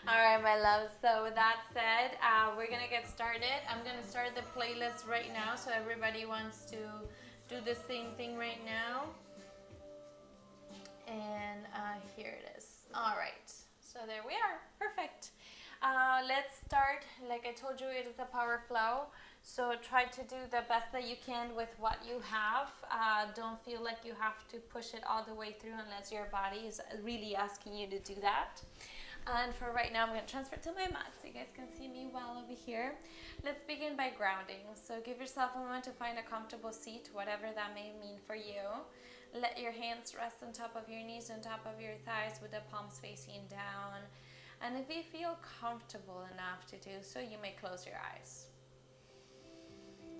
All right, my love. So with that said, we're gonna get started. I'm gonna start the playlist right now. So everybody wants to do the same thing right now. And here it is. All right. So there we are. Perfect. Let's start. Like I told you, it is a power flow. So try to do the best that you can with what you have. Don't feel like you have to push it all the way through unless your body is really asking you to do that. And for right now, I'm going to transfer to my mat so you guys can see me well over here. Let's begin by grounding. So give yourself a moment to find a comfortable seat, whatever that may mean for you. Let your hands rest on top of your knees, on top of your thighs with the palms facing down. And if you feel comfortable enough to do so, you may close your eyes.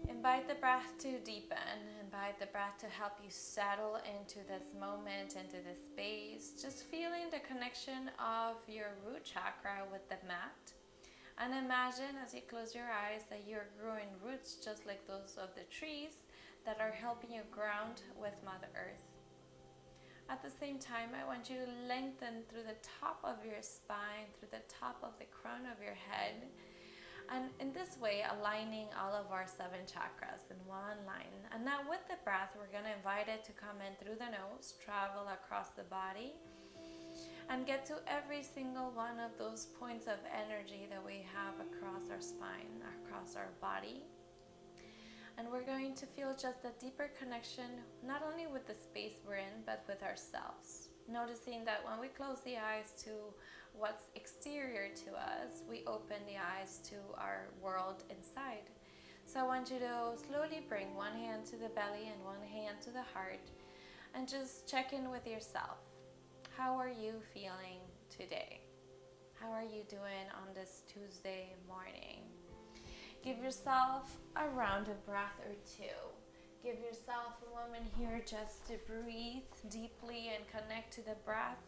Invite the breath to deepen. Invite the breath to help you settle into this moment, into this space. Just feeling the connection of your root chakra with the mat. And imagine as you close your eyes that you're growing roots just like those of the trees that are helping you ground with Mother Earth. At the same time, I want you to lengthen through the top of your spine, through the top of the crown of your head. And in this way, aligning all of our 7 chakras in one line. And now with the breath, we're going to invite it to come in through the nose, travel across the body, and get to every single one of those points of energy that we have across our spine, across our body. And we're going to feel just a deeper connection, not only with the space we're in, but with ourselves. Noticing that when we close the eyes to what's exterior to us, we open the eyes to our world inside. So I want you to slowly bring one hand to the belly and one hand to the heart and just check in with yourself. How are you feeling today? How are you doing on this Tuesday morning? Give yourself a round of breath or two. Give yourself a moment here just to breathe deeply and connect to the breath,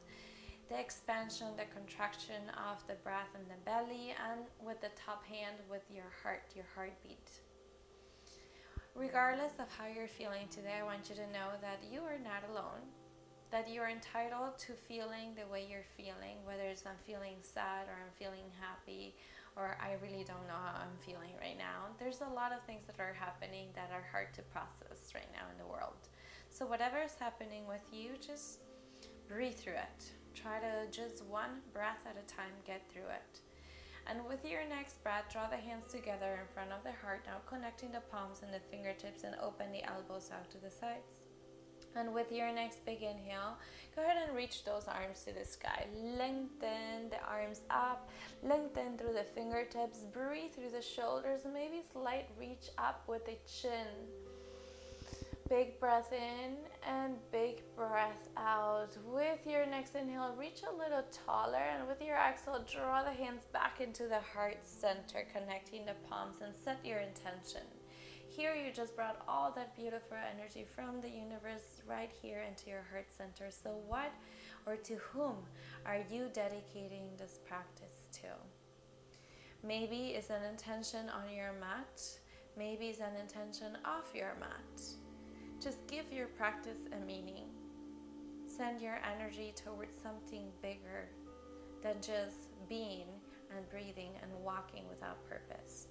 the expansion, the contraction of the breath in the belly, and with the top hand with your heart, your heartbeat. Regardless of how you're feeling today, I want you to know that you are not alone, that you're entitled to feeling the way you're feeling, whether it's I'm feeling sad or I'm feeling happy, or I really don't know how I'm feeling right now. There's a lot of things that are happening that are hard to process right now in the world. So whatever is happening with you, just breathe through it. Try to just one breath at a time get through it. And with your next breath, draw the hands together in front of the heart, now connecting the palms and the fingertips, and open the elbows out to the sides. And with your next big inhale, go ahead and reach those arms to the sky. Lengthen the arms up, lengthen through the fingertips, breathe through the shoulders, maybe slight reach up with the chin. Big breath in and big breath out. With your next inhale, reach a little taller, and with your exhale, draw the hands back into the heart center, connecting the palms, and set your intention. Here you just brought all that beautiful energy from the universe right here into your heart center. So what or to whom are you dedicating this practice to? Maybe it's an intention on your mat. Maybe it's an intention off your mat. Just give your practice a meaning. Send your energy towards something bigger than just being and breathing and walking without purpose.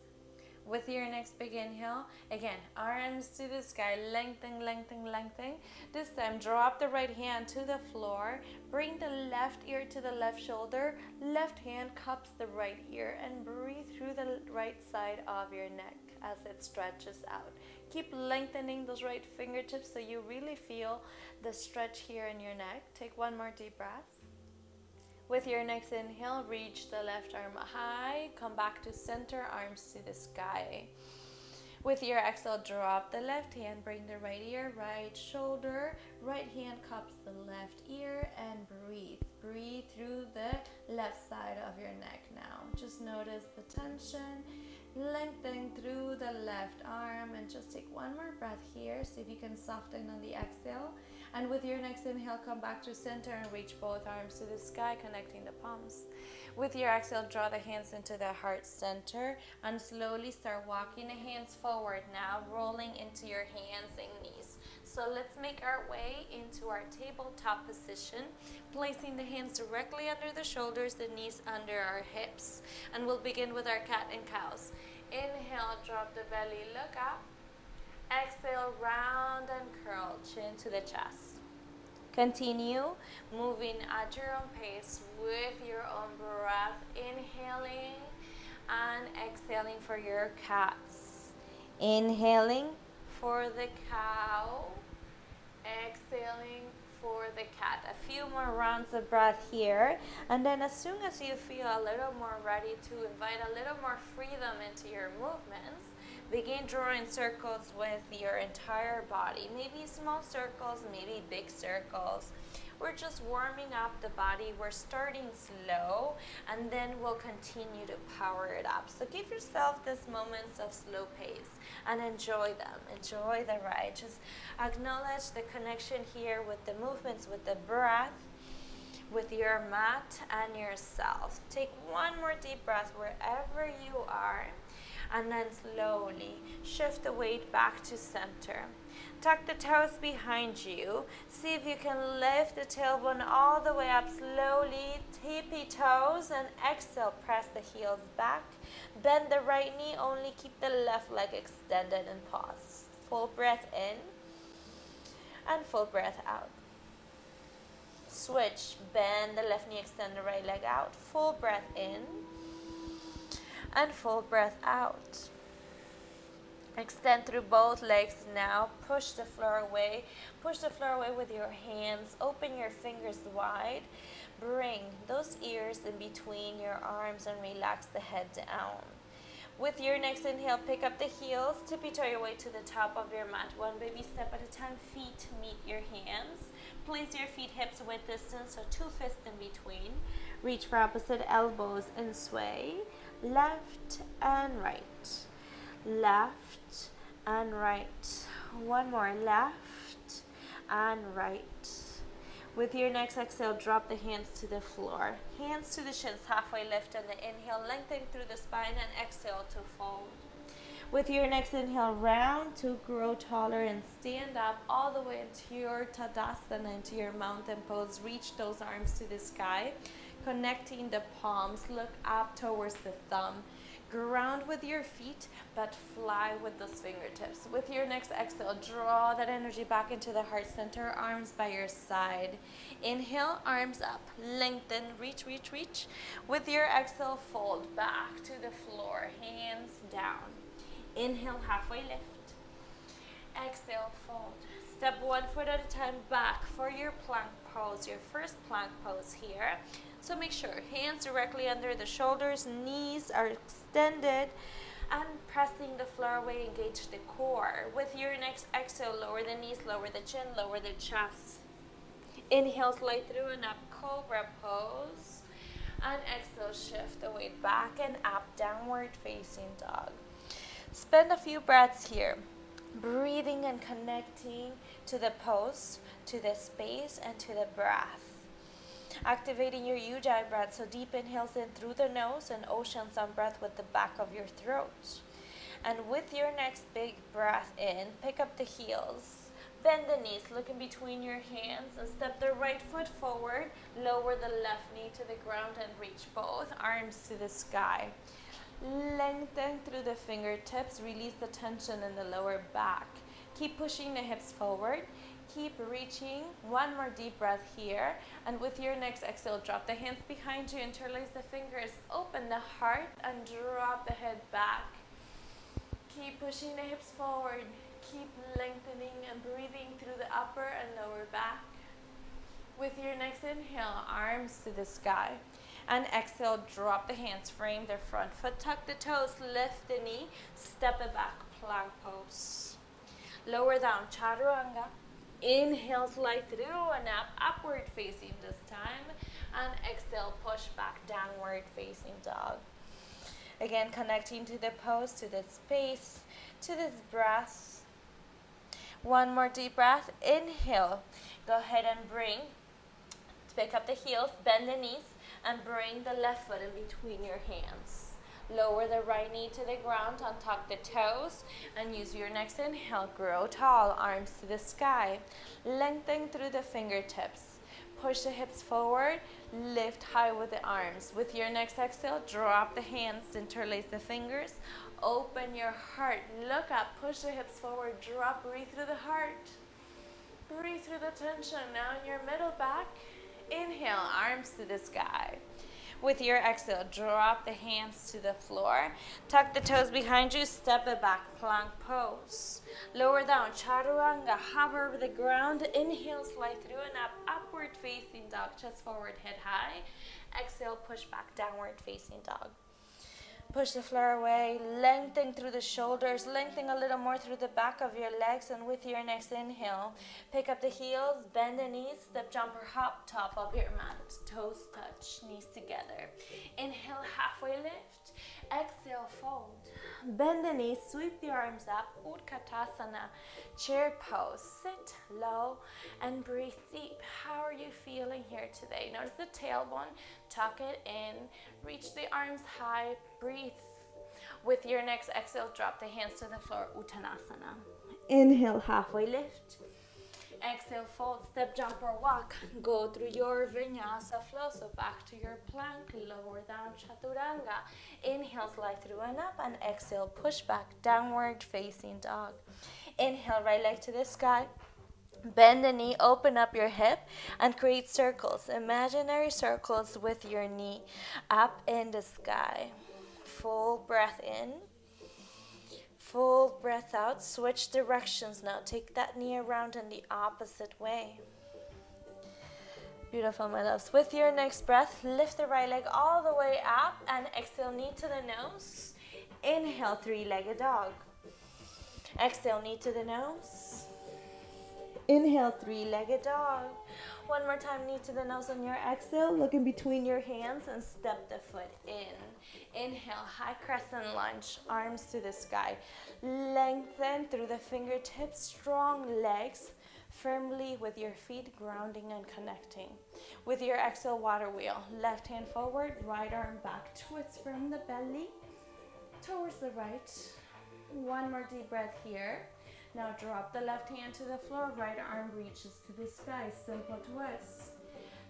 With your next big inhale, again, arms to the sky, lengthen, lengthen, lengthen. This time, drop the right hand to the floor. Bring the left ear to the left shoulder. Left hand cups the right ear, and breathe through the right side of your neck as it stretches out. Keep lengthening those right fingertips so you really feel the stretch here in your neck. Take one more deep breath. With your next inhale, reach the left arm high, come back to center, arms to the sky. With your exhale, drop the left hand, bring the right ear, right shoulder, right hand cups the left ear, and breathe. Breathe through the left side of your neck now. Just notice the tension, lengthen through the left arm, and just take one more breath here. See if you can soften on the exhale. And with your next inhale, come back to center and reach both arms to the sky, connecting the palms. With your exhale, draw the hands into the heart center and slowly start walking the hands forward now, rolling into your hands and knees. So let's make our way into our tabletop position, placing the hands directly under the shoulders, the knees under our hips. And we'll begin with our cat and cows. Inhale, drop the belly, look up. Exhale, round and curl, chin to the chest. Continue moving at your own pace with your own breath, inhaling and exhaling for your cats. Inhaling for the cow, exhaling for the cat. A few more rounds of breath here, and then as soon as you feel a little more ready to invite a little more freedom into your movements, begin drawing circles with your entire body. Maybe small circles, maybe big circles. We're just warming up the body. We're starting slow, and then we'll continue to power it up. So give yourself these moments of slow pace and enjoy them. Enjoy the ride. Just acknowledge the connection here with the movements, with the breath, with your mat and yourself. Take one more deep breath wherever you are. And then slowly shift the weight back to center. Tuck the toes behind you. See if you can lift the tailbone all the way up slowly. Tippy toes and exhale. Press the heels back. Bend the right knee. Only keep the left leg extended and pause. Full breath in and full breath out. Switch. Bend the left knee. Extend the right leg out. Full breath in and full breath out. Extend through both legs now. Push the floor away. Push the floor away with your hands. Open your fingers wide. Bring those ears in between your arms and relax the head down. With your next inhale, pick up the heels. Tippy-toe your way to the top of your mat. One baby step at a time. Feet meet your hands. Place your feet hips width distance, so 2 fists in between. Reach for opposite elbows and sway. Left and right. Left and right. One more. Left and right. With your next exhale, drop the hands to the floor. Hands to the shins, halfway lift on the inhale. Lengthen through the spine and exhale to fold. With your next inhale, round to grow taller and stand up all the way into your Tadasana, into your mountain pose. Reach those arms to the sky. Connecting the palms, look up towards the thumb. Ground with your feet, but fly with those fingertips. With your next exhale, draw that energy back into the heart center, arms by your side. Inhale, arms up, lengthen, reach, reach, reach. With your exhale, fold back to the floor, hands down. Inhale, halfway lift. Exhale, fold. Step 1 foot at a time back for your plank pose, your first plank pose here. So make sure hands directly under the shoulders, knees are extended, and pressing the floor away, engage the core. With your next exhale, lower the knees, lower the chin, lower the chest. Inhale, slide through and up, cobra pose. And exhale, shift the weight back and up, downward facing dog. Spend a few breaths here, breathing and connecting to the pose, to the space, and to the breath. Activating your Ujjayi breath, so deep inhales in through the nose and ocean sun breath with the back of your throat. And with your next big breath in, pick up the heels, bend the knees, look in between your hands, and step the right foot forward, lower the left knee to the ground and reach both arms to the sky. Lengthen through the fingertips, release the tension in the lower back. Keep pushing the hips forward. Keep reaching. One more deep breath here. And with your next exhale, drop the hands behind you, interlace the fingers, open the heart, and drop the head back. Keep pushing the hips forward. Keep lengthening and breathing through the upper and lower back. With your next inhale, arms to the sky. And exhale, drop the hands, frame the front foot, tuck the toes, lift the knee, step it back, plank pose. Lower down, chaturanga. Inhale, slide through and up, upward facing this time. And exhale, push back, downward facing dog. Again, connecting to the pose, to the space, to this breath. One more deep breath. Inhale. Go ahead and pick up the heels, bend the knees, and bring the left foot in between your hands. Lower the right knee to the ground, untuck the toes, and use your next inhale. Grow tall, arms to the sky. Lengthen through the fingertips. Push the hips forward, lift high with the arms. With your next exhale, drop the hands, interlace the fingers. Open your heart, look up, push the hips forward, drop, breathe through the heart. Breathe through the tension. Now in your middle back, inhale, arms to the sky. With your exhale, drop the hands to the floor. Tuck the toes behind you, step it back, plank pose. Lower down, chaturanga, hover over the ground. Inhale, slide through and up, upward facing dog, chest forward, head high. Exhale, push back, downward facing dog. Push the floor away, lengthen through the shoulders, lengthen a little more through the back of your legs, and with your next inhale, pick up the heels, bend the knees, step, jump, or hop, top of your mat, toes touch, knees together. Inhale, halfway lift, exhale, fold. Bend the knees, sweep the arms up, Utkatasana, chair pose, sit low and breathe deep. How are you feeling here today? Notice the tailbone, tuck it in, reach the arms high, breathe. With your next exhale, drop the hands to the floor, Uttanasana. Inhale, halfway lift. Exhale, fold, step, jump, or walk. Go through your vinyasa flow, so back to your plank, lower down, chaturanga. Inhale, slide through and up, and exhale, push back, downward facing dog. Inhale, right leg to the sky. Bend the knee, open up your hip, and create circles, imaginary circles with your knee up in the sky. Full breath in. Full breath out. Switch directions now. Take that knee around in the opposite way. Beautiful, my loves. With your next breath, lift the right leg all the way up and exhale, knee to the nose. Inhale, three-legged dog. Exhale, knee to the nose. Inhale, three-legged dog. One more time, knee to the nose on your exhale. Look in between your hands and step the foot in. Inhale, high crescent lunge, arms to the sky. Lengthen through the fingertips, strong legs, firmly with your feet grounding and connecting. With your exhale, water wheel. Left hand forward, right arm back. Twist from the belly towards the right. One more deep breath here. Now drop the left hand to the floor, right arm reaches to the sky, simple twist.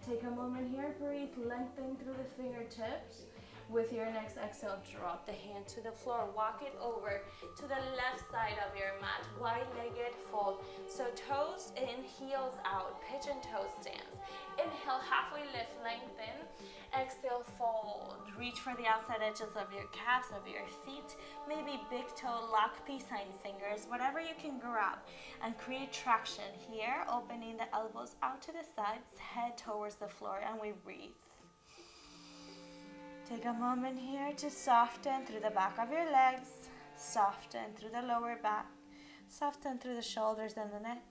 Take a moment here, breathe, lengthen through the fingertips. With your next exhale, drop the hand to the floor, walk it over to the left side of your mat, wide-legged fold. So toes in, heels out, pigeon toe stance. Inhale, halfway lift, lengthen. Exhale, fold. Reach for the outside edges of your calves, of your feet. Maybe big toe, lock peace sign fingers, whatever you can grab. And create traction here, opening the elbows out to the sides, head towards the floor, and we breathe. Take a moment here to soften through the back of your legs, soften through the lower back, soften through the shoulders and the neck.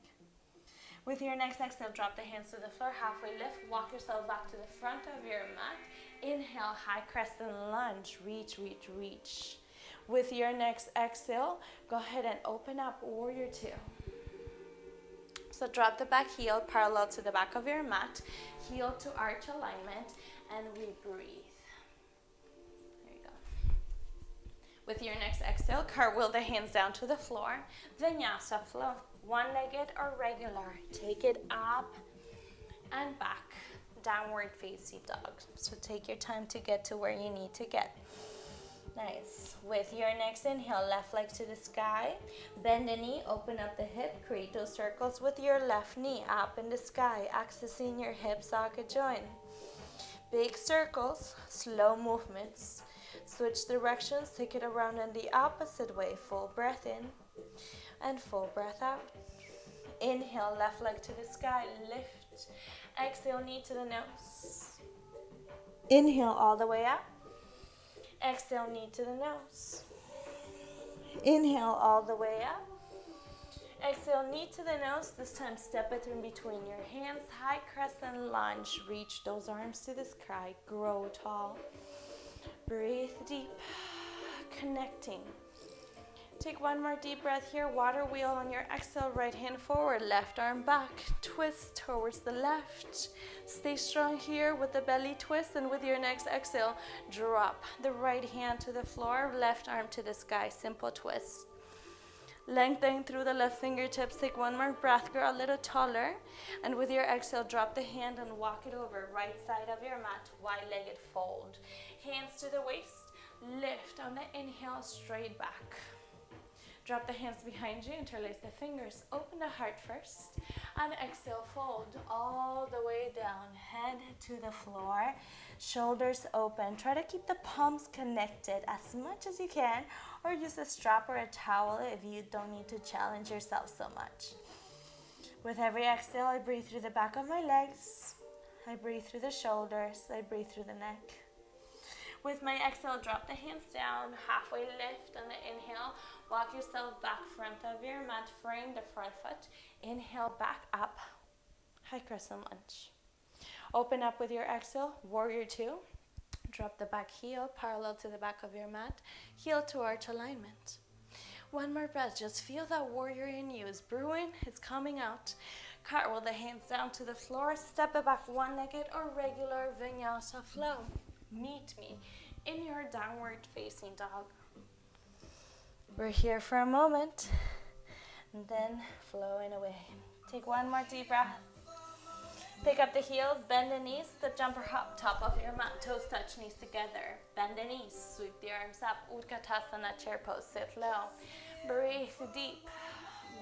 With your next exhale, drop the hands to the floor, halfway lift, walk yourself back to the front of your mat. Inhale, high crescent lunge, reach, reach, reach. With your next exhale, go ahead and open up, warrior two. So drop the back heel parallel to the back of your mat, heel to arch alignment, and we breathe. With your next exhale, cartwheel the hands down to the floor. Vinyasa flow, one-legged or regular. Take it up and back, downward facing dog. So take your time to get to where you need to get. Nice. With your next inhale, left leg to the sky. Bend the knee, open up the hip. Create those circles with your left knee up in the sky, accessing your hip socket joint. Big circles, slow movements. Switch directions, take it around in the opposite way. Full breath in and full breath out. Inhale, left leg to the sky, lift. Exhale, knee to the nose. Inhale all the way up. Exhale, knee to the nose. Inhale all the way up. Exhale, knee to the nose. This time step it in between your hands. High crescent lunge. Reach those arms to the sky. Grow tall. Breathe deep, connecting. Take one more deep breath here. Water wheel on your exhale. Right hand forward, left arm back. Twist towards the left. Stay strong here with the belly twist, and with your next exhale, drop the right hand to the floor, left arm to the sky. Simple twist. Lengthen through the left fingertips. Take one more breath, grow a little taller. And with your exhale, drop the hand and walk it over. Right side of your mat, wide-legged fold. Hands to the waist. Lift on the inhale, straight back. Drop the hands behind you, interlace the fingers. Open the heart first. And exhale, fold all the way down. Head to the floor, shoulders open. Try to keep the palms connected as much as you can, or use a strap or a towel if you don't need to challenge yourself so much. With every exhale, I breathe through the back of my legs. I breathe through the shoulders. I breathe through the neck. With my exhale, drop the hands down, halfway lift on the inhale. Walk yourself back front of your mat, frame the front foot. Inhale, back up, high crescent lunge. Open up with your exhale, warrior two. Drop the back heel parallel to the back of your mat, heel to arch alignment. One more breath, just feel that warrior in you is brewing, it's coming out. Cartwheel the hands down to the floor, step it back one-legged or regular vinyasa flow. Meet me in your downward facing dog. We're here for a moment, and then flowing away. Take one more deep breath. Pick up the heels, bend the knees, the jumper hop, top of your mat, toes touch, knees together. Bend the knees, sweep the arms up, Utkatasana chair pose, sit low. Breathe deep.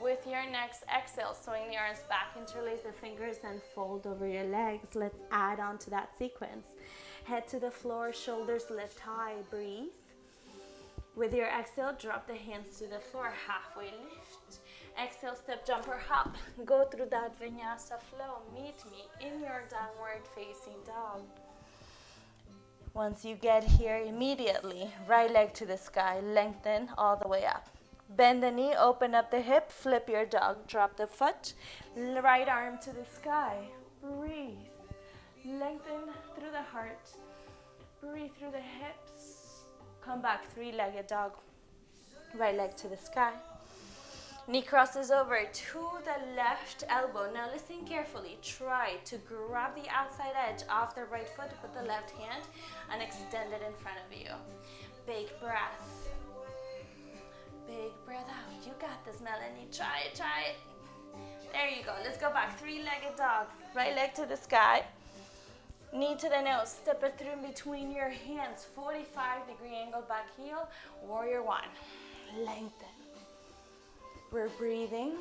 With your next exhale, swing the arms back, interlace the fingers and fold over your legs. Let's add on to that sequence. Head to the floor, shoulders lift high, breathe. With your exhale, drop the hands to the floor, halfway lift. Exhale, step, jumper, hop. Go through that vinyasa flow. Meet me in your downward facing dog. Once you get here, immediately, right leg to the sky, lengthen all the way up. Bend the knee, open up the hip, flip your dog, drop the foot, right arm to the sky. Breathe. Lengthen through the heart. Breathe through the hips. Come back, three-legged dog. Right leg to the sky. Knee crosses over to the left elbow. Now listen carefully. Try to grab the outside edge of the right foot with the left hand and extend it in front of you. Big breath. Big breath out. You got this, Melanie. Try it, try it. There you go. Let's go back. Three-legged dog. Right leg to the sky. Knee to the nose. Step it through in between your hands. 45-degree angle back heel. Warrior one. Lengthen. We're breathing.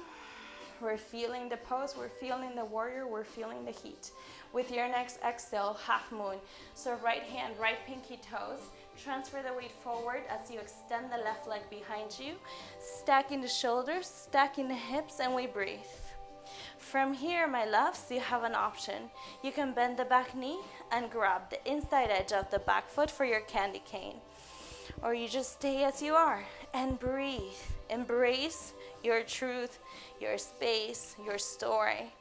We're feeling the pose. We're feeling the warrior. We're feeling the heat. With your next exhale, half moon. So right hand, right pinky toes. Transfer the weight forward as you extend the left leg behind you. Stacking the shoulders, stacking the hips, and we breathe. From here, my loves, you have an option. You can bend the back knee and grab the inside edge of the back foot for your candy cane. Or you just stay as you are and breathe. Embrace your truth, your space, your story.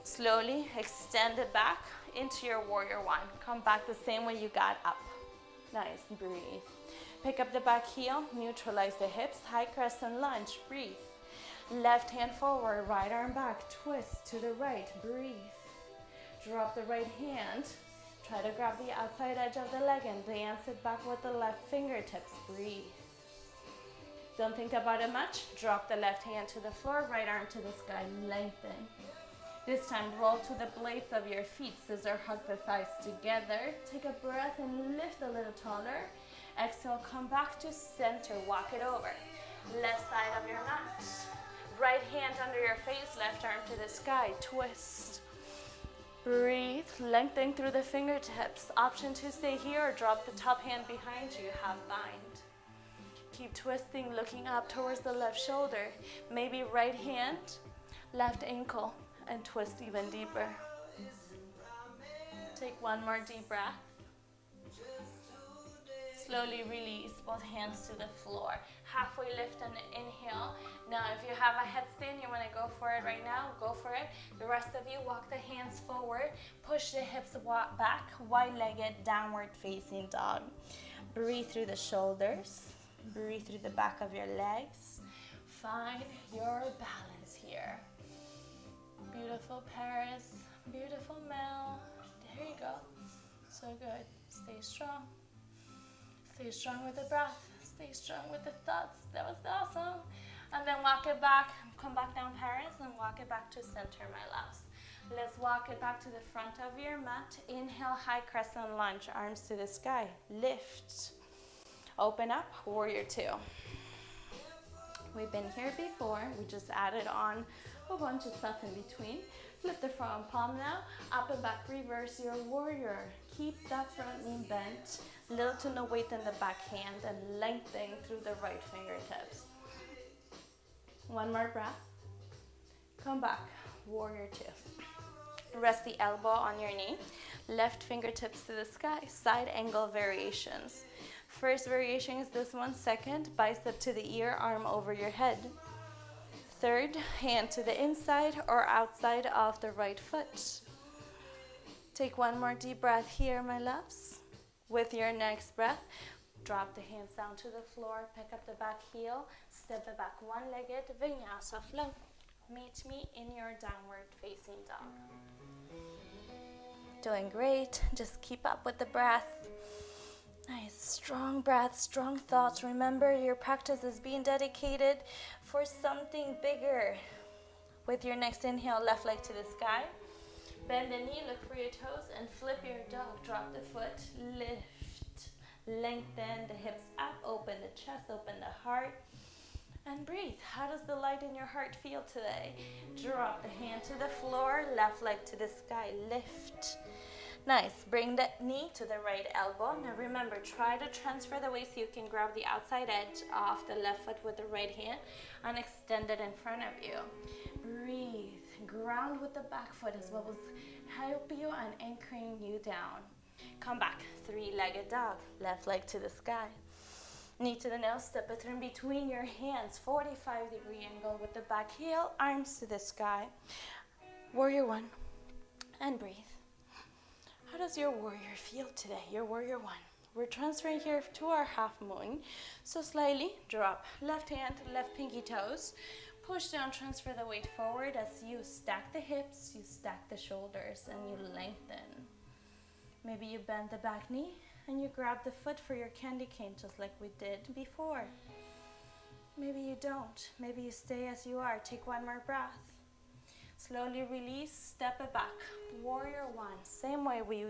Slowly extend it back into your warrior one. Come back the same way you got up. Nice, breathe. Pick up the back heel, neutralize the hips, high crescent lunge, breathe. Left hand forward, right arm back, twist to the right, breathe. Drop the right hand, try to grab the outside edge of the leg and dance it back with the left fingertips, breathe. Don't think about it much, drop the left hand to the floor, right arm to the sky, lengthen. This time, roll to the blades of your feet. Scissor hug the thighs together. Take a breath and lift a little taller. Exhale, come back to center. Walk it over. Left side of your mat. Right hand under your face, left arm to the sky. Twist. Breathe. Lengthen through the fingertips. Option to stay here or drop the top hand behind you. Half bind. Keep twisting, looking up towards the left shoulder. Maybe right hand, left ankle. And twist even deeper. Take one more deep breath. Slowly release both hands to the floor. Halfway lift and inhale. Now if you have a headstand, you want to go for it right now, go for it. The rest of you, walk the hands forward. Push the hips back, wide-legged downward facing dog. Breathe through the shoulders. Breathe through the back of your legs. Find your balance here. Beautiful Paris, beautiful Mel. There you go. So good. Stay strong. Stay strong with the breath. Stay strong with the thoughts. That was awesome. And then walk it back. Come back down, Paris, and walk it back to center, my loves. Let's walk it back to the front of your mat. Inhale, high crescent lunge, arms to the sky. Lift. Open up, warrior two. We've been here before. We just added on a bunch of stuff in between. Flip the front palm now. Up and back, reverse your warrior. Keep that front knee bent. Little to no weight in the back hand and lengthen through the right fingertips. One more breath. Come back, warrior two. Rest the elbow on your knee. Left fingertips to the sky. Side angle variations. First variation is this one. Second, bicep to the ear, arm over your head. Third, hand to the inside or outside of the right foot. Take one more deep breath here, my loves. With your next breath, drop the hands down to the floor, pick up the back heel, step it back one-legged, vinyasa flow. Meet me in your downward facing dog. Doing great. Just keep up with the breath. Nice, strong breath, strong thoughts. Remember, your practice is being dedicated for something bigger. With your next inhale, left leg to the sky. Bend the knee, look for your toes, and flip your dog. Drop the foot, lift. Lengthen the hips up, open the chest, open the heart. And breathe. How does the light in your heart feel today? Drop the hand to the floor, left leg to the sky, lift. Nice. Bring the knee to the right elbow. Now remember, try to transfer the weight so you can grab the outside edge of the left foot with the right hand and extend it in front of you. Breathe. Ground with the back foot is what will help you and anchoring you down. Come back. Three-legged dog. Left leg to the sky. Knee to the nail. Step it in between your hands. 45-degree angle with the back heel. Arms to the sky. Warrior one. And breathe. How does your warrior feel today? Your warrior one. We're transferring here to our half moon. So slightly drop left hand, left pinky toes. Push down, transfer the weight forward as you stack the hips, you stack the shoulders, and you lengthen. Maybe you bend the back knee and you grab the foot for your candy cane just like we did before. Maybe you don't. Maybe you stay as you are. Take one more breath. Slowly release, step it back. Warrior one. Same way we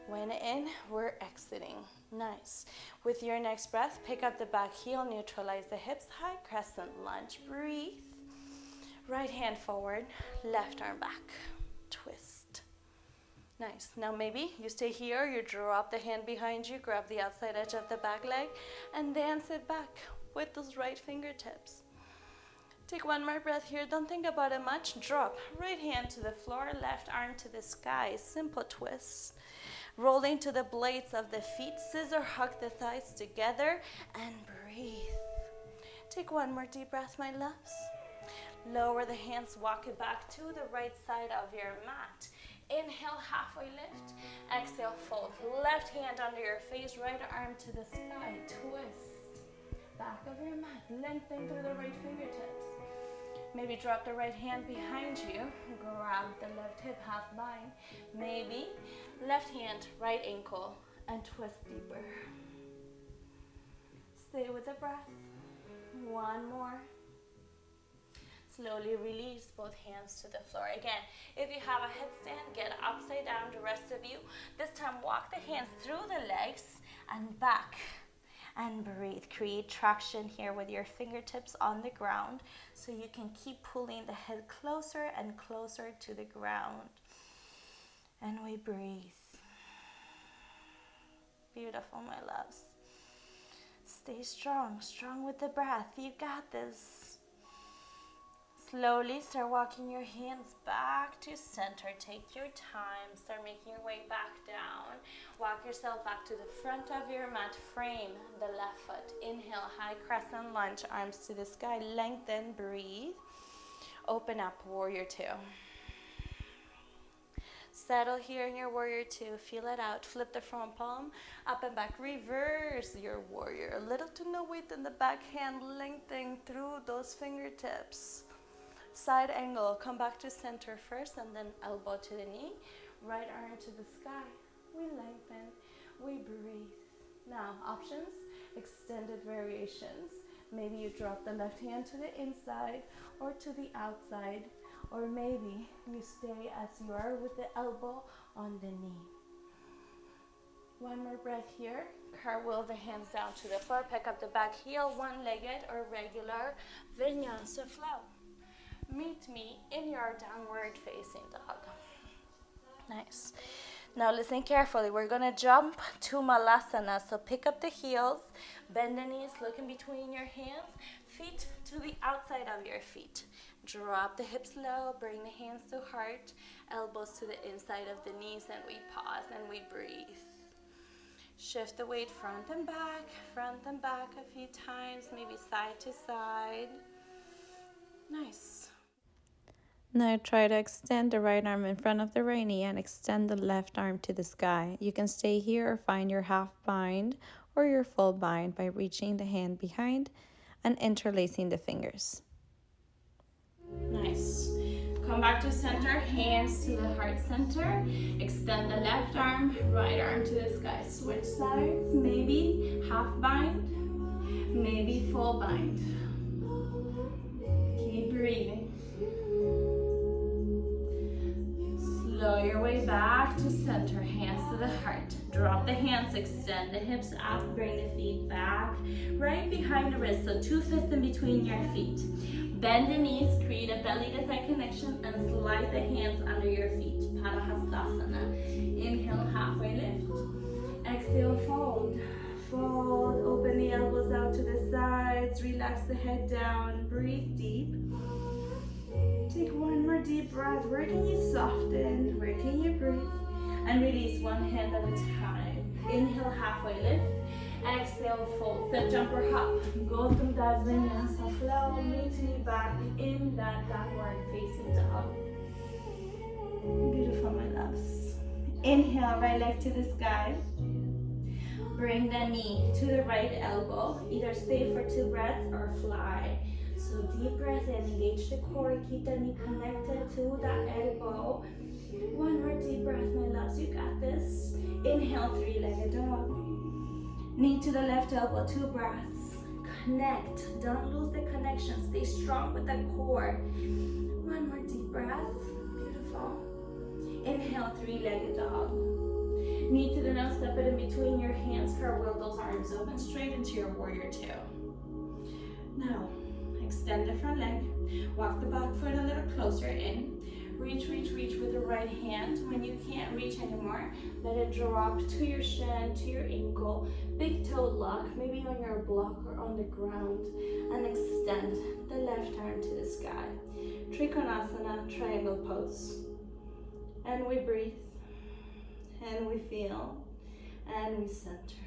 went in, we're exiting. Nice. With your next breath, pick up the back heel, neutralize the hips, high crescent lunge. Breathe. Right hand forward, left arm back. Twist. Nice. Now maybe you stay here, you drop the hand behind you, grab the outside edge of the back leg, and dance it back with those right fingertips. Take one more breath here. Don't think about it much. Drop. Right hand to the floor, left arm to the sky. Simple twist. Rolling to the blades of the feet. Scissor hug the thighs together and breathe. Take one more deep breath, my loves. Lower the hands, walk it back to the right side of your mat. Inhale, halfway lift. Exhale, fold. Left hand under your face, right arm to the sky. Twist. Back of your mat. Lengthen through the right fingertips. Maybe drop the right hand behind you. Grab the left hip, half bind. Maybe left hand, right ankle, and twist deeper. Stay with the breath. One more. Slowly release both hands to the floor. Again, if you have a headstand, get upside down, the rest of you. This time, walk the hands through the legs and back. And breathe. Create traction here with your fingertips on the ground so you can keep pulling the head closer and closer to the ground. And we breathe. Beautiful, my loves. Stay strong, strong with the breath. You got this. Slowly start walking your hands back to center. Take your time. Start making your way back down. Walk yourself back to the front of your mat. Frame the left foot. Inhale, high crescent lunge. Arms to the sky. Lengthen. Breathe. Open up, warrior two. Settle here in your warrior two. Feel it out. Flip the front palm up and back. Reverse your warrior. A little to no weight in the back hand. Lengthening through those fingertips. Side angle. Come back to center first and then elbow to the knee. Right arm to the sky. We lengthen. We breathe. Now, options. Extended variations. Maybe you drop the left hand to the inside or to the outside, or maybe you stay as you are with the elbow on the knee. One more breath here. Cartwheel the hands down to the floor. Pick up the back heel, one-legged or regular vinyasa flow. Meet me in your downward facing dog. Nice. Now listen carefully. We're going to jump to Malasana. So pick up the heels, bend the knees, look in between your hands, feet to the outside of your feet. Drop the hips low, bring the hands to heart, elbows to the inside of the knees, and we pause and we breathe. Shift the weight front and back a few times, maybe side to side. Nice. Now try to extend the right arm in front of the right knee and extend the left arm to the sky. You can stay here or find your half bind or your full bind by reaching the hand behind and interlacing the fingers. Nice. Come back to center, hands to the heart center. Extend the left arm, right arm to the sky. Switch sides, maybe half bind, maybe full bind. Keep breathing. Slow your way back to center, hands to the heart. Drop the hands, extend the hips up, bring the feet back, right behind the wrist. So 2 fists in between your feet. Bend the knees, create a belly to thigh connection, and slide the hands under your feet. Padahastasana. Inhale, halfway lift. Exhale, fold. Fold, open the elbows out to the sides, relax the head down, breathe deep. Take one more deep breath. Where can you soften? Where can you breathe? And release one hand at a time. Inhale, halfway lift. Exhale, fold. Step, jump, or hop. Go through that vinyasa flow. Meet me back in that downward facing dog. Beautiful, my loves. Inhale, right leg to the sky. Bring the knee to the right elbow. Either stay for 2 breaths or fly. So deep breath in, engage the core, keep the knee connected to that elbow. One more deep breath, my loves, you got this. Inhale, 3-legged dog. Knee to the left elbow, 2 breaths. Connect, don't lose the connection, stay strong with the core. One more deep breath, beautiful. Inhale, 3-legged dog. Knee to the nose, step it in between your hands, cartwheel those arms open straight into your warrior two. Now, extend the front leg, walk the back foot a little closer in, reach with the right hand. When you can't reach anymore, let it drop to your shin, to your ankle, big toe lock, maybe on your block or on the ground, and extend the left arm to the sky. Trikonasana, triangle pose. And we breathe, and we feel, and we center.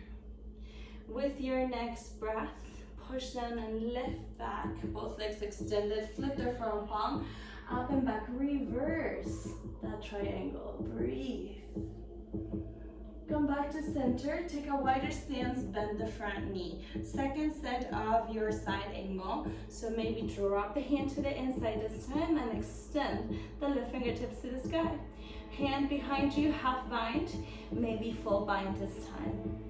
With your next breath, push down and lift back. Both legs extended. Flip the front palm. Up and back. Reverse that triangle. Breathe. Come back to center. Take a wider stance. Bend the front knee. Second set of your side angle. So maybe drop the hand to the inside this time and extend the left fingertips to the sky. Hand behind you, half bind. Maybe full bind this time.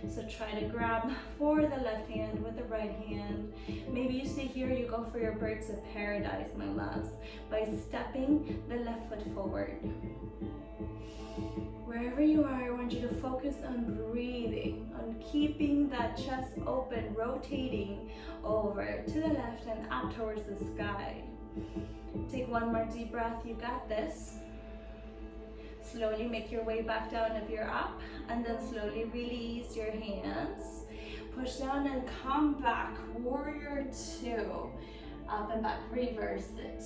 So try to grab for the left hand with the right hand. Maybe you stay here, you go for your birds of paradise, my loves, by stepping the left foot forward. Wherever you are, I want you to focus on breathing, on keeping that chest open, rotating over to the left and up towards the sky. Take one more deep breath, you got this. Slowly make your way back down if you're up, and then slowly release your hands. Push down and come back, warrior two. Up and back, reverse it.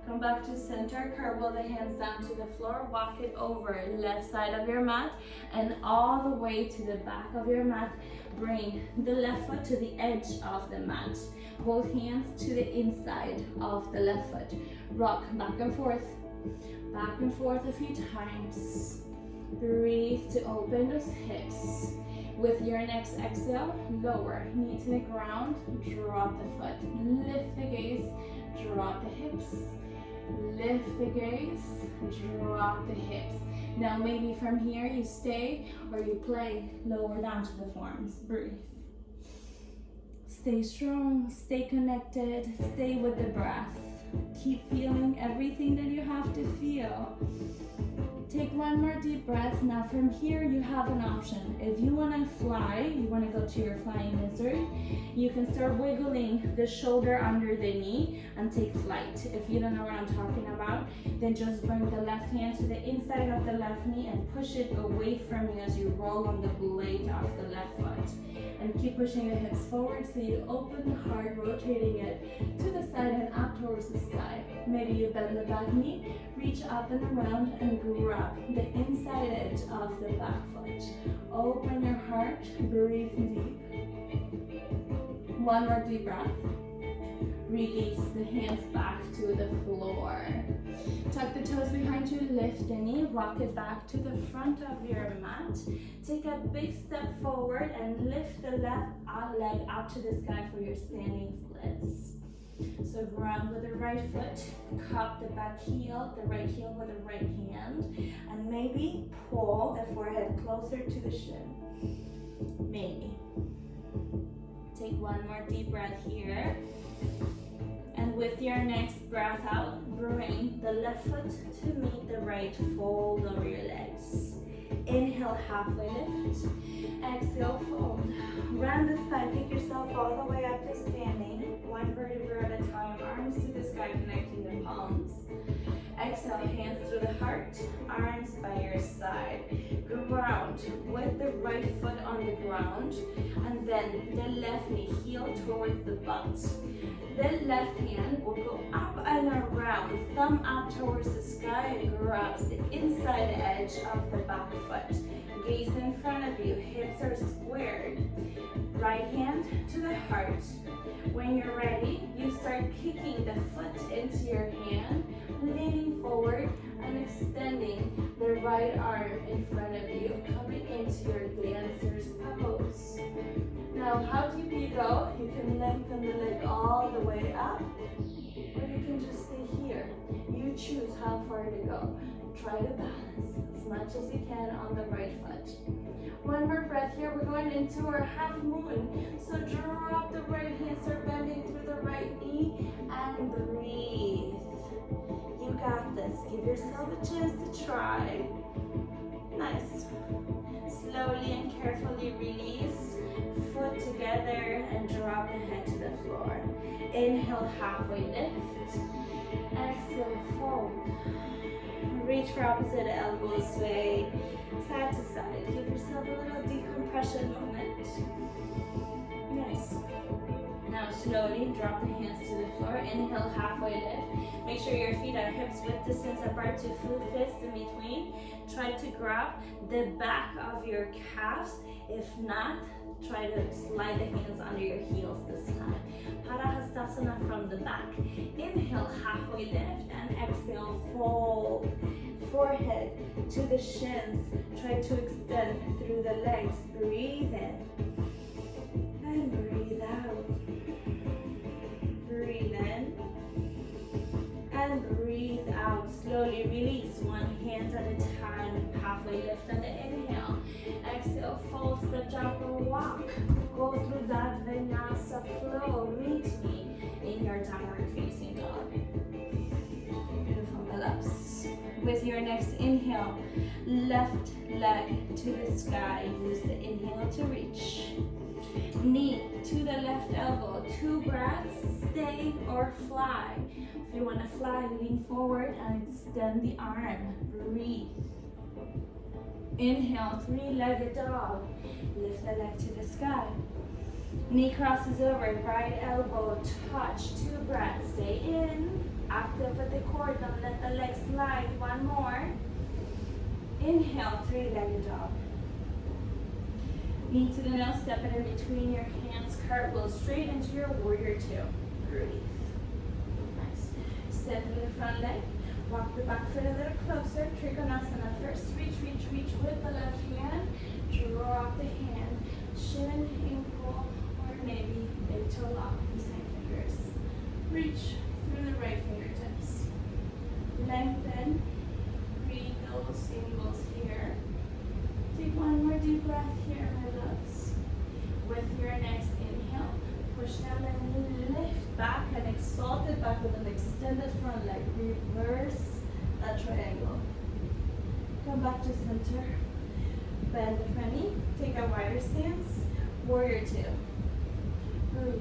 Come back to center, cartwheel the hands down to the floor, walk it over left side of your mat, and all the way to the back of your mat. Bring the left foot to the edge of the mat. Both hands to the inside of the left foot. Rock back and forth. Back and forth a few times. Breathe to open those hips. With your next exhale, lower, knee to the ground, drop the foot. Lift the gaze, drop the hips. Lift the gaze, drop the hips. Now maybe from here you stay or you play lower down to the forearms. Breathe. Stay strong, stay connected, stay with the breath. Keep feeling everything that you have to feel. Take one more deep breath. Now from here you have an option. If you want to fly, you want to go to your flying lizard, you can start wiggling the shoulder under the knee and take flight. If you don't know what I'm talking about, then just bring the left hand to the inside of the left knee and push it away from you as you roll on the blade of the left foot. And keep pushing the hips forward so you open the heart, rotating it to the side and up towards the sky. Maybe you bend the back knee, reach up and around and grab the inside edge of the back foot. Open your heart, breathe deep. One more deep breath. Release the hands back to the floor. Tuck the toes behind you, lift the knee, walk it back to the front of your mat. Take a big step forward and lift the left leg up to the sky for your standing splits. So ground with the right foot, cup the back heel, the right heel with the right hand, and maybe pull the forehead closer to the shin. Maybe. Take one more deep breath here. And with your next breath out, bring the left foot to meet the right, fold over your legs. Inhale, halfway lift. Exhale, fold. Round the spine, pick yourself all the way up to standing. One vertebra at a time, arms to the sky, connecting the palms. Exhale, hands through the heart, arms by your side. Ground with the right foot on the ground, and then the left knee heel towards the butt. The left hand will go up and around, thumb up towards the sky and grabs the inside edge of the back foot. Gaze in front of you, hips are squared. Right hand to the heart. When you're ready, you start kicking the foot into your hand, leaning forward and extending the right arm in front of you, coming into your dancer's pose. Now, how deep you go, you can lengthen the leg all the way up, or you can just stay here. You choose how far to go. Try to balance as much as you can on the right foot. One more breath here. We're going into our half moon. So drop the right hand, start bending through the right knee, and breathe. You got this. Give yourself a chance to try. Nice. Slowly and carefully release. Foot together and drop the head to the floor. Inhale, halfway lift. Exhale, fold. Reach for opposite elbow, sway side to side. Give yourself a little decompression moment. Nice. Now slowly drop the hands to the floor. Inhale, halfway lift. Make sure your feet are hips width distance apart to full fists in between. Try to grab the back of your calves. If not, try to slide the hands under your heels this time. Parahastasana from the back. Inhale, halfway lift, and exhale, fold. Forehead to the shins. Try to extend through the legs. Breathe in and breathe out. Breathe in and breathe out. Slowly release, one hand at a time. Halfway lift on the inhale. Exhale, fold, step, jump, or walk. Go through that vinyasa flow. Meet me in your downward facing dog. Beautiful pull-ups. With your next inhale, left leg to the sky. Use the inhale to reach. Knee to the left elbow. 2 breaths, stay or fly. If you want to fly, lean forward and extend the arm. Breathe. Inhale, 3-legged dog. Lift the leg to the sky. Knee crosses over, right elbow touch. 2 breaths, stay in. Active with the core, don't let the leg slide. 1 more. Inhale, 3-legged dog. Knee to the nose, step it in between your hands. Cartwheel straight into your warrior 2. Breathe. Nice. Step through the front leg. Walk the back foot a little closer. Trikonasana first. Reach, reach, reach with the left hand. Drop the hand. Shin, ankle, or maybe big toe lock beside fingers. Reach through the right fingertips. Lengthen. Breathe those angles here. Take one more deep breath here, my loves. With your next inhale, push down and lift back and exalt it back with an extended front leg. Reverse that triangle. Come back to center. Bend the front knee. Take a wider stance. Warrior two. Breathe.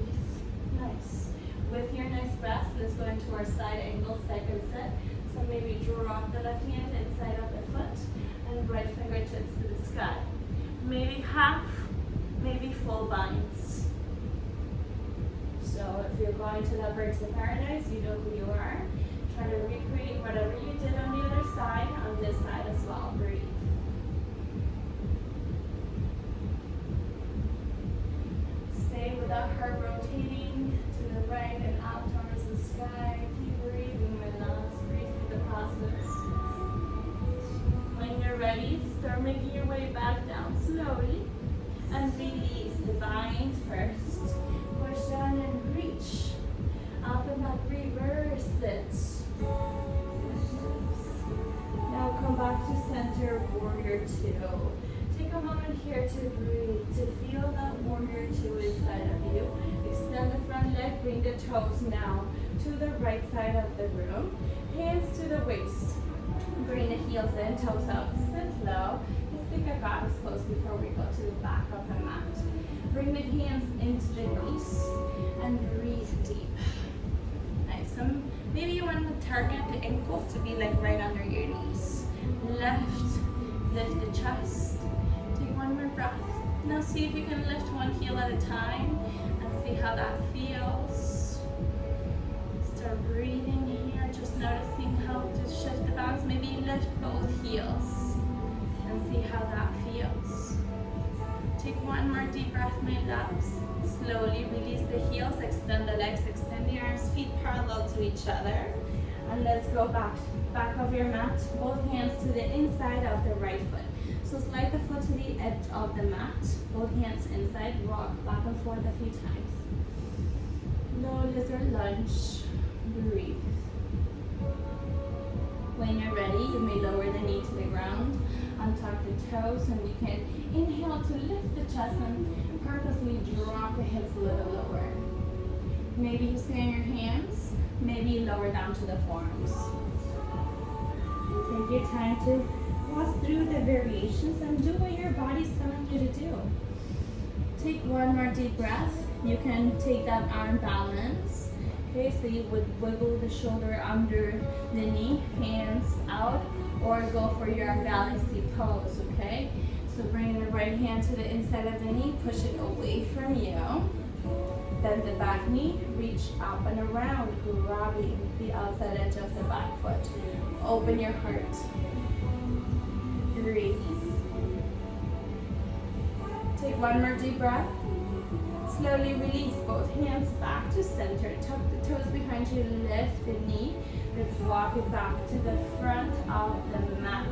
Nice. With your next breath, let's go into our side angle second set. So maybe drop the left hand inside of the foot and right fingertips to the sky. Maybe half, maybe full binds. So if you're going to the birds of paradise, you know who you are. Try to recreate whatever you did on the other side, on this side as well. Breathe. Stay with the heart rotating to the right and out towards the sky. Keep breathing, my loves. Breathe through the process. When you're ready, start making your way back down slowly and release the bind first. Push down and reach. Up and back, reverse it. Now come back to center, warrior two. Take a moment here to breathe, to feel that warrior two inside of you. Extend the front leg, bring the toes now to the right side of the room. Hands to the waist. Bring the heels in, toes out, sit low. Let's take a goddess pose before we go to the back of the mat. Bring the hands into the knees and breathe deep. Nice. Maybe you want to target the ankles to be like right under your knees. Left, lift the chest. Take one more breath. Now see if you can lift one heel at a time and see how that feels. Start breathing here, just noticing how to shift the balance. Maybe lift both heels and see how that feels. Take one more deep breath, my loves. Slowly release the heels, extend the legs, extend the arms, feet parallel to each other. And let's go back of your mat, both hands to the inside of the right foot. So slide the foot to the edge of the mat, both hands inside, rock back and forth a few times. Low lizard lunge, breathe. When you're ready, you may lower the knee to the ground, untuck the toes, and you can inhale to lift the chest and purposely drop the hips a little lower. Maybe you stay on your hands, maybe lower down to the forearms. Take your time to walk through the variations and do what your body's telling you to do. Take one more deep breath. You can take that arm balance. Okay, so you would wiggle the shoulder under the knee, hands out, or go for your galaxy pose, okay? So bring the right hand to the inside of the knee, push it away from you. Bend the back knee, reach up and around, grabbing the outside edge of the back foot. Open your heart. Breathe. Take one more deep breath. Slowly release both hands back to center. Tuck the toes behind you, lift the knee. Let's walk it back to the front of the mat.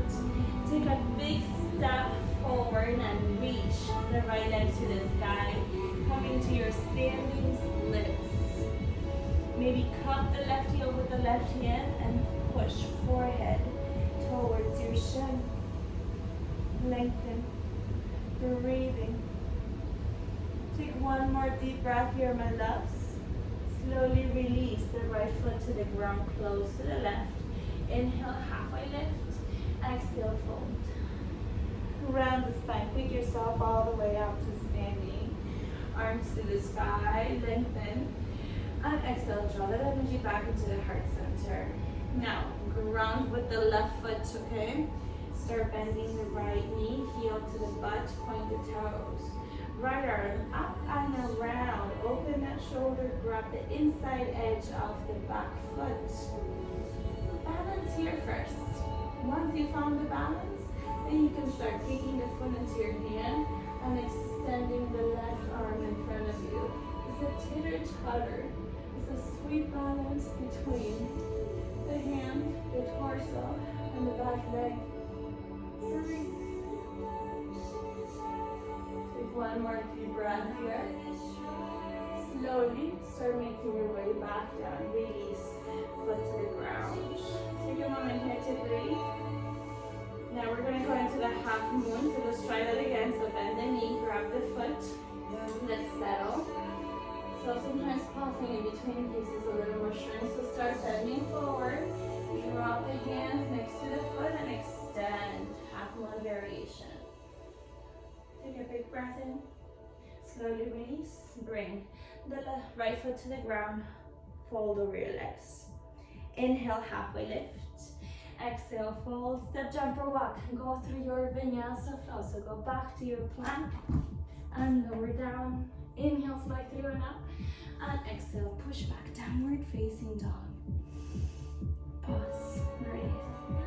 Take a big step forward and reach the right leg to the sky. Coming to your standing splits. Maybe cup the left heel with the left hand and push forehead towards your shin. Lengthen. Breathing. Take one more deep breath here, my loves. Slowly release the right foot to the ground, close to the left. Inhale, halfway lift. Exhale, fold. Round the spine, pick yourself all the way up to standing. Arms to the sky, lengthen. And exhale, draw that energy back into the heart center. Now, ground with the left foot, okay? Start bending the right knee, heel to the butt, point the toes. Right arm up and around. Open that shoulder, grab the inside edge of the back foot. Balance here first. Once you found the balance, then you can start taking the foot into your hand and extending the left arm in front of you. It's a titter-totter. It's a sweet balance between the hand, the torso, and the back leg. Breathe. Take one more deep breath here. Slowly start making your way back down. Release, foot to the ground. Take a moment here to breathe. Now we're going to go into the half moon. So let's try that again. So bend the knee, grab the foot. Let's settle. So sometimes pausing in between gives us a little more strength. So start bending forward. Drop the hand next to the foot and extend. Half moon variation. Take a big breath in. Slowly release. Bring the right foot to the ground. Fold over your legs. Inhale, halfway lift. Exhale, fold, step, jump, or walk. Go through your vinyasa flow. So go back to your plank and lower down. Inhale, slide through and up. And exhale, push back, downward facing dog. Pause, breathe.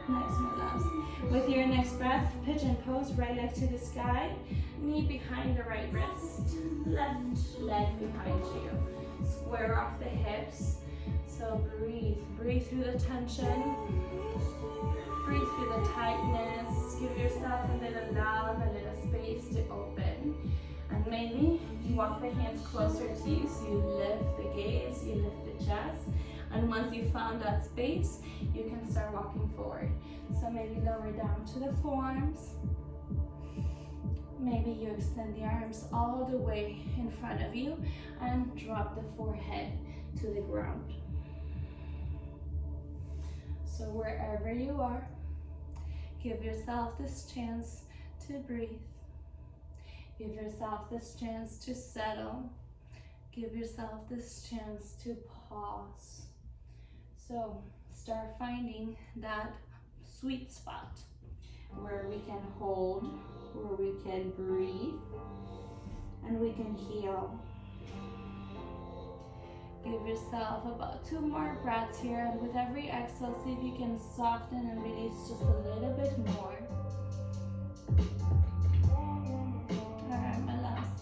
Nice, my loves. With your next breath, pigeon pose, right leg to the sky. Knee behind the right wrist. Left leg behind you. Square off the hips. So breathe. Breathe through the tension. Breathe through the tightness. Give yourself a little love, a little space to open. And maybe you walk the hands closer to you, so you lift the gaze, you lift the chest. And once you found that space, you can start walking forward. So maybe lower down to the forearms. Maybe you extend the arms all the way in front of you and drop the forehead to the ground. So wherever you are, give yourself this chance to breathe. Give yourself this chance to settle. Give yourself this chance to pause. So start finding that sweet spot where we can hold, where we can breathe, and we can heal. Give yourself about 2 more breaths here, and with every exhale, see if you can soften and release just a little bit more. Alright, my loves.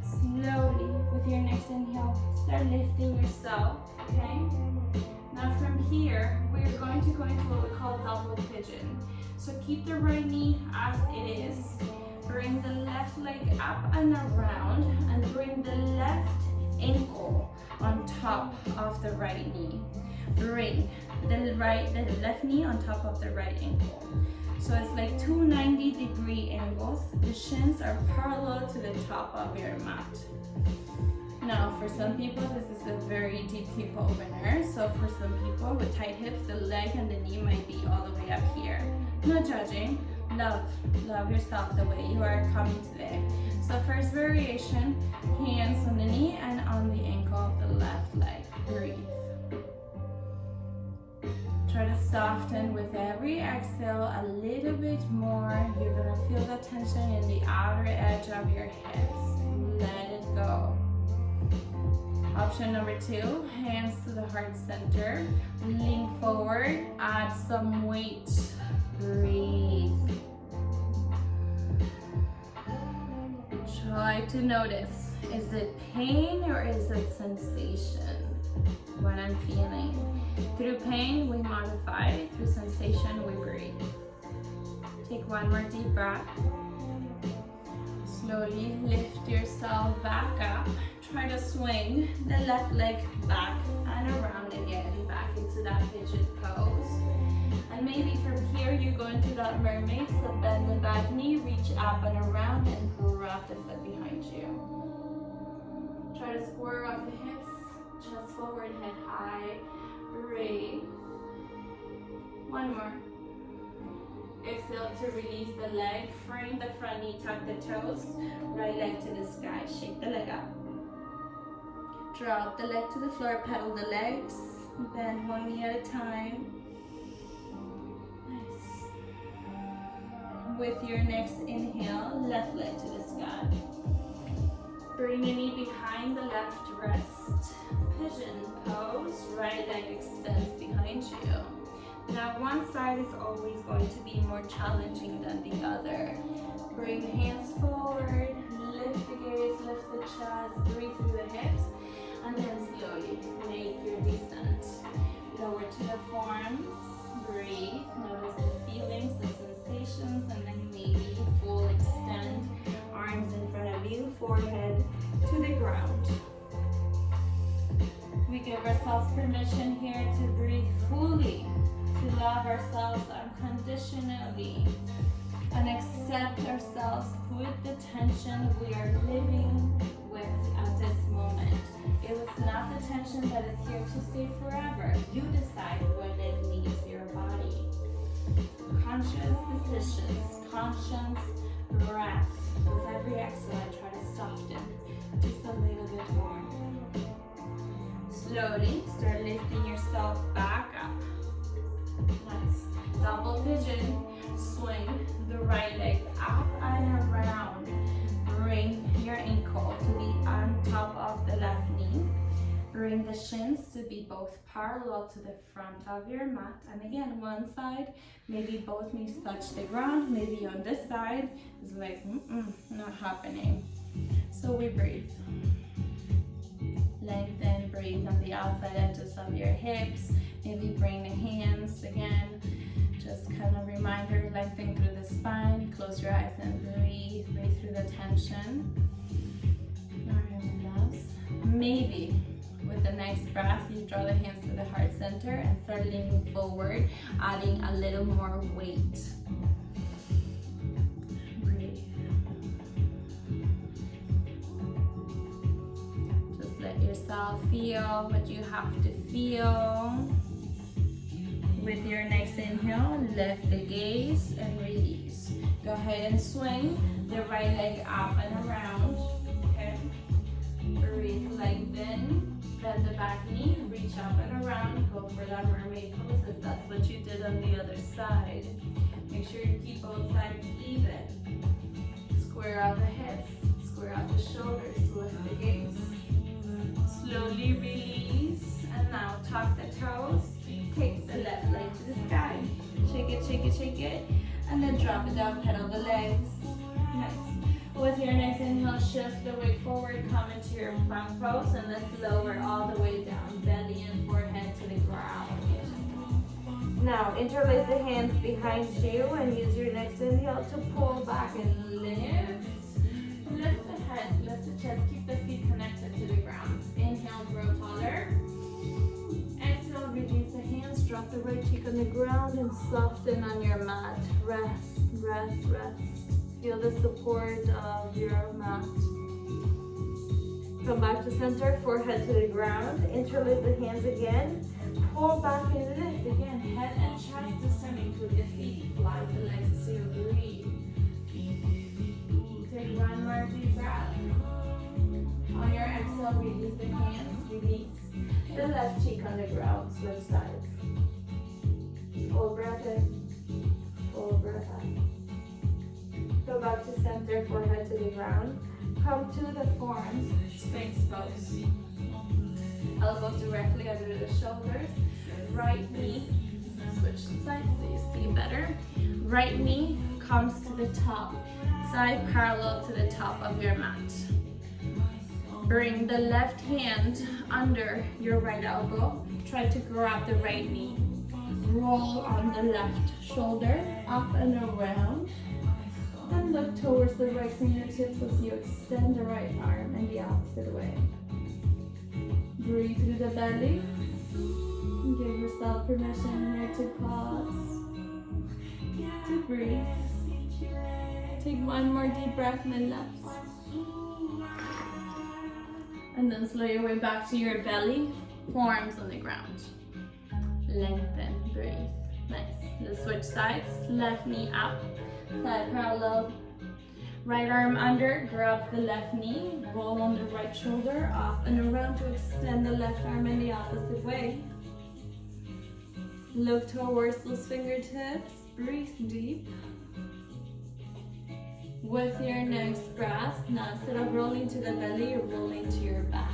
Slowly, with your next inhale, start lifting yourself, okay? Now from here, we're going to go into what we call double pigeon. So keep the right knee as it is. Bring the left leg up and around, and bring the left ankle on top of the right knee. Bring the left knee on top of the right ankle. So it's like 2 90-degree angles. The shins are parallel to the top of your mat. Now, for some people, this is a very deep hip opener. So for some people with tight hips, the leg and the knee might be all the way up here. No judging. Love yourself the way you are coming today. So first variation, hands on the knee and on the ankle of the left leg. Breathe. Try to soften with every exhale a little bit more. You're gonna feel the tension in the outer edge of your hips. Let it go. Option number 2, hands to the heart center. Lean forward, add some weight. Breathe. Try to notice, is it pain or is it sensation? What I'm feeling. Through pain, we modify. Through sensation, we breathe. Take 1 more deep breath. Slowly lift yourself back up. Try to swing the left leg back and around again, back into that pigeon pose. And maybe from here you go into that mermaid, so bend the back knee, reach up and around, and grab the foot behind you. Try to square off the hips, chest forward, head high. Breathe. 1 more. Exhale to release the leg, frame the front knee, tuck the toes, right leg to the sky, shake the leg up. Drop the leg to the floor, pedal the legs, bend 1 knee at a time. Nice. With your next inhale, left leg to the sky. Bring your knee behind the left wrist. Pigeon pose, right leg extends behind you. Now one side is always going to be more challenging than the other. Bring hands forward, lift the gaze, lift the chest, breathe through the hips, and then slowly make your descent. Lower to the forearms, forehead to the ground. We give ourselves permission here to breathe fully, to love ourselves unconditionally, and accept ourselves with the tension we are living with at this moment. It was not the tension that is here to stay forever. You decide when it leaves your body. Conscious decisions, conscious breath. With every exhale, I try to soften just a little bit more. Slowly start lifting yourself back up. Nice. Double pigeon. Swing the right leg up and around. Bring your ankle to be on top of the left knee. Bring the shins to be both parallel to the front of your mat. And again, one side, maybe both knees touch the ground. Maybe on this side, it's like, not happening. So we breathe. Lengthen, breathe on the outside edges of your hips. Maybe bring the hands again. Just kind of reminder, lengthen through the spine. Close your eyes and breathe. Breathe through the tension. Alright, my loves. Maybe with the next breath, you draw the hands to the heart center and start leaning forward, adding a little more weight. Breathe. Just let yourself feel what you have to feel. With your next inhale, lift the gaze and release. Go ahead and swing the right leg up and around. Okay. Breathe, lengthen, bend the back knee, reach up and around. Go for that mermaid pose if that's what you did on the other side. Make sure you keep both sides even. Square out the hips, square out the shoulders, lift the gaze. Slowly release, and now tuck the toes. Take the left leg to the sky. Shake it, shake it, shake it. And then drop it down, pedal the legs. Nice. With your next inhale, shift the weight forward, come into your plank pose, and let's lower all the way down, belly and forehead to the ground. Now, interlace the hands behind you and use your next inhale to pull back and lift. Lift the head, lift the chest, keep the feet connected to the ground. Inhale, grow taller. Exhale, release the hands, drop the right cheek on the ground and soften on your mat. Rest, rest, rest. Feel the support of your mat. Come back to center, forehead to the ground. Interlace the hands again. Pull back and lift again. Head and chest descending to the feet. Fly the legs to breathe. Take one more deep breath. On your exhale, release the hands. Release the left cheek on the ground. Switch sides. Full breath in. Full breath out. Go back to center, forehead to the ground. Come to the forearms, Sphinx pose. Elbows directly under the shoulders. Right knee, switch sides so you see better. Right knee comes to the top, side parallel to the top of your mat. Bring the left hand under your right elbow. Try to grab the right knee. Roll on the left shoulder, up and around. And look towards the right fingertips as you extend the right arm and the opposite way. Breathe through the belly. Give yourself permission here to pause, to breathe. Take one more deep breath, my loves. And then slow your way back to your belly, forearms on the ground. Lengthen, breathe. Nice. Let's switch sides. Left knee up, side parallel. Right arm under, grab the left knee, roll on the right shoulder, up and around to extend the left arm in the opposite way. Look towards those fingertips, breathe deep. With your next breath, now instead of rolling to the belly, you're rolling to your back.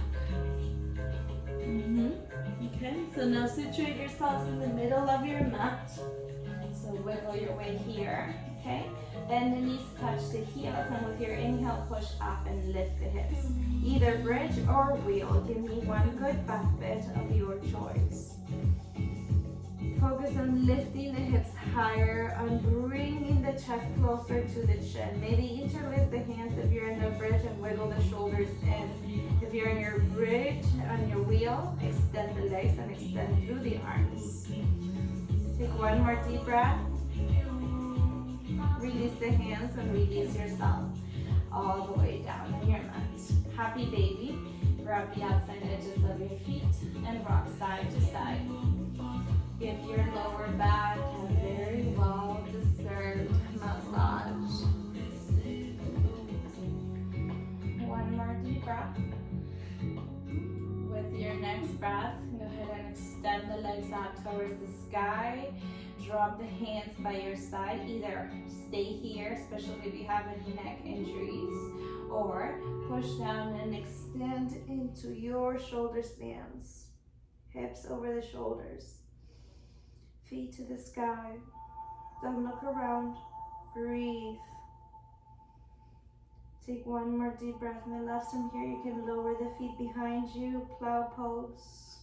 Okay, so now situate yourselves in the middle of your mat. So wiggle your way here, okay? Bend the knees, touch the heels, and with your inhale, push up and lift the hips. Either bridge or wheel. Give me one good back bend of your choice. Focus on lifting the hips higher and bringing the chest closer to the chin. Maybe interlace the hands if you're in the bridge and wiggle the shoulders in. If you're in your bridge on your wheel, extend the legs and extend through the arms. Take one more deep breath. Release the hands and release yourself all the way down on your mat. Happy baby. Grab the outside edges of your feet and rock side to side. Give your lower back a very well deserved massage. One more deep breath. With your next breath, go ahead and extend the legs out towards the sky. Drop the hands by your side. Either stay here, especially if you have any neck injuries, or push down and extend into your shoulder stands. Hips over the shoulders. Feet to the sky. Don't look around. Breathe. Take one more deep breath, my loves. From here, you can lower the feet behind you. Plow pose.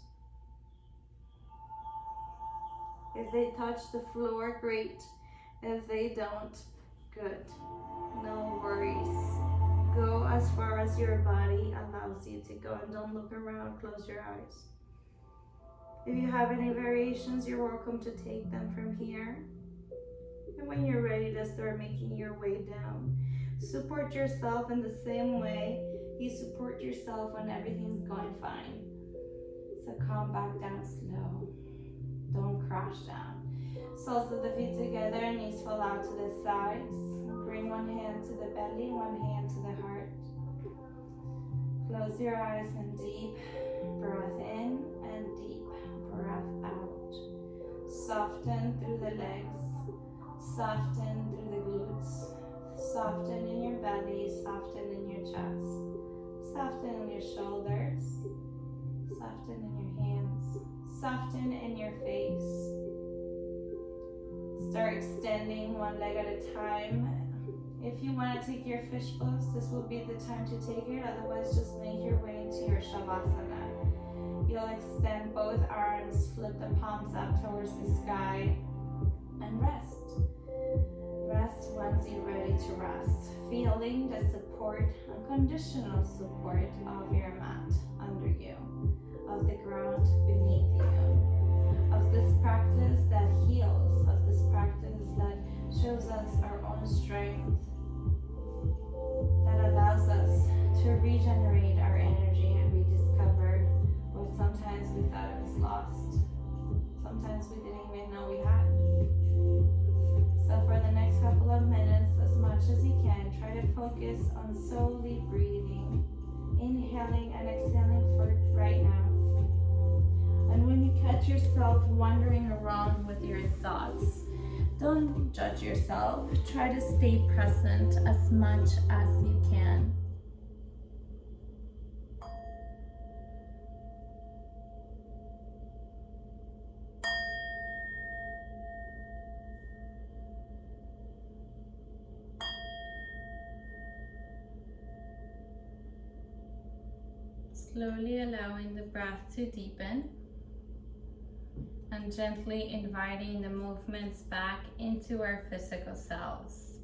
If they touch the floor, great. If they don't, good. No worries. Go as far as your body allows you to go, and don't look around. Close your eyes. If you have any variations, you're welcome to take them from here. And when you're ready to start making your way down, support yourself in the same way you support yourself when everything's going fine. So calm back down slow. Don't crash down. Soles of the feet together, knees fall out to the sides. Bring one hand to the belly, one hand to the heart. Close your eyes and deep breath in and deep breath out. Soften through the legs. Soften through the glutes. Soften in your belly. Soften in your chest. Soften in your shoulders. Soften in your hands. Soften in your face. Start extending one leg at a time. If you want to take your fish pose, this will be the time to take it. Otherwise, just make your way into your Shavasana. You'll extend both arms, flip the palms up towards the sky, and rest. Rest once you're ready to rest. Feeling the support, unconditional support of your mat under you, of the ground beneath you, of this practice that heals, of this practice that shows us our own strength, that allows us to regenerate our energy and rediscover what sometimes we thought it was lost. Sometimes we didn't even know we had. So for the next couple of minutes, as much as you can, try to focus on solely breathing, inhaling and exhaling for right now. And when you catch yourself wandering around with your thoughts, don't judge yourself. Try to stay present as much as you can. Slowly allowing the breath to deepen, and gently inviting the movements back into our physical selves.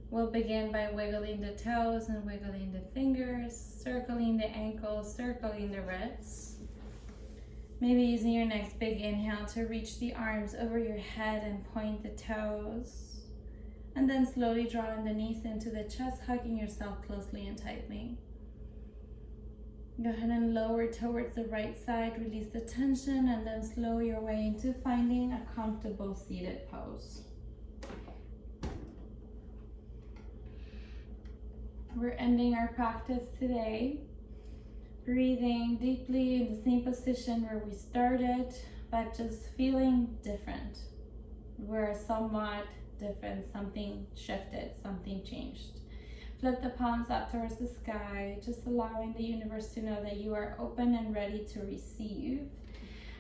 We'll begin by wiggling the toes and wiggling the fingers, circling the ankles, circling the wrists. Maybe using your next big inhale to reach the arms over your head and point the toes. And then slowly drawing the knees into the chest, hugging yourself closely and tightly. Go ahead and lower towards the right side, release the tension, and then slow your way into finding a comfortable seated pose. We're ending our practice today, breathing deeply in the same position where we started, but just feeling different. We're somewhat different, something shifted, something changed. Flip the palms up towards the sky, just allowing the universe to know that you are open and ready to receive.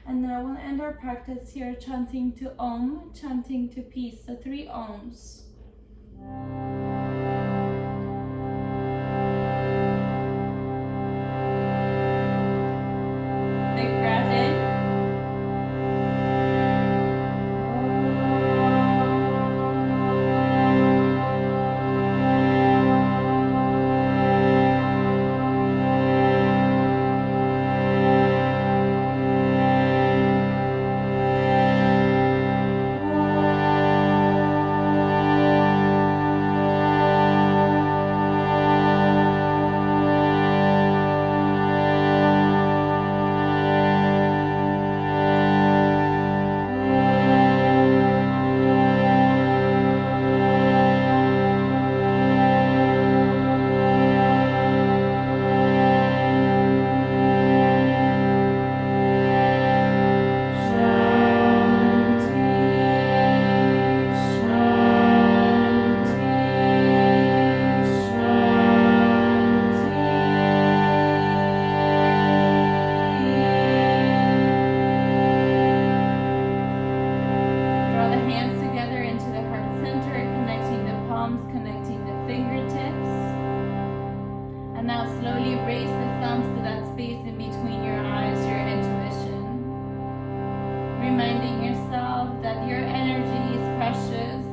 And now we'll end our practice here chanting to Om, chanting to peace. So 3 Oms. Big breath in. now slowly raise the thumbs to that space in between your eyes, your intuition. Reminding yourself that your energy is precious